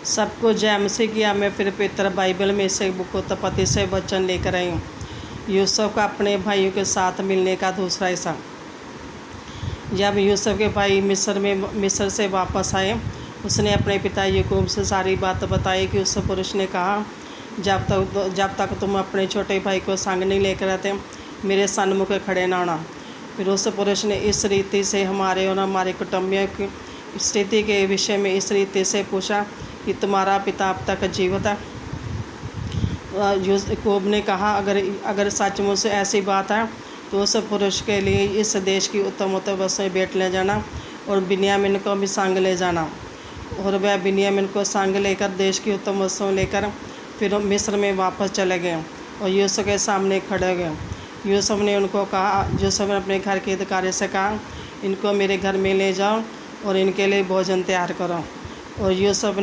सबको जय मसीह की। मैं फिर पवित्र बाइबल में से बुक उत्पत्ति से वचन लेकर आई हूँ। यूसुफ का अपने भाइयों के साथ मिलने का दूसरा हिस्सा। जब यूसुफ के भाई मिस्र से वापस आए, उसने अपने पिता याकूब से सारी बात बताई कि उस पुरुष ने कहा, जब तक तुम अपने छोटे भाई को संग नहीं लेकर आते, मेरे सन्मुख खड़े ना होना। फिर उस पुरुष ने इस रीति से हमारे और हमारे कुटुंबियों की स्थिति के विषय में इस रीति से पूछा कि तुम्हारा पिता अब तक जीवित है। याकूब ने कहा, अगर सचमुच से ऐसी बात है तो उस पुरुष के लिए इस देश की उत्तम वस्तुएं बेच ले जाना और बिन्यामीन को भी संग ले जाना। और वह बिन्यामीन को संग लेकर देश की उत्तम वस्तुएं लेकर फिर मिस्र में वापस चले गए और यूसुफ के सामने खड़े हो गए। यूसुफ ने अपने घर के अधिकारी से कहा, इनको मेरे घर में ले जाओ और इनके लिए भोजन तैयार करो। और यूसुफ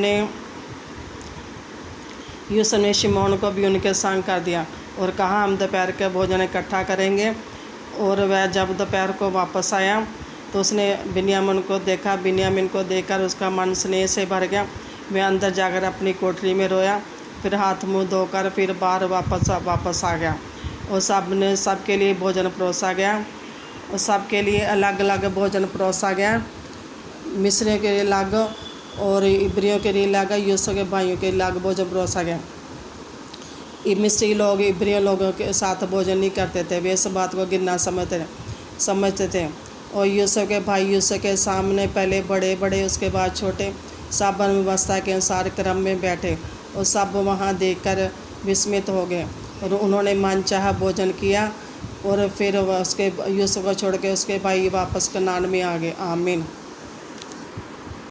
ने शिमोन को भी उनके संग कर दिया और कहा, हम दोपहर के भोजन इकट्ठा करेंगे। और वह जब दोपहर को वापस आया तो उसने बिन्यामीन को देखा। बिन्यामीन को देखकर उसका मन स्नेह से भर गया। वह अंदर जाकर अपनी कोठरी में रोया, फिर हाथ मुँह धोकर फिर बाहर वापस आ गया। और सबके लिए भोजन परोसा गया और सबके लिए अलग अलग भोजन परोसा गया। मिस्रियों के लिए अलग और इब्रियों के लिए अलग, यूसुफ के भाइयों के लिए अलग भोजन परोसा गया। मिस्री लोग इब्रियों लोगों के साथ भोजन नहीं करते थे, वे इस बात को गिरना समझते थे। और यूसुफ के भाई यूसुफ के सामने पहले बड़े उसके बाद छोटे सब व्यवस्था के अनुसार क्रम में बैठे और सब वहाँ देखकर विस्मित हो गए और उन्होंने मनचाहा भोजन किया। और फिर उसके यूसुफ को छोड़ के उसके भाई वापस कनान में आ गए। आमीन।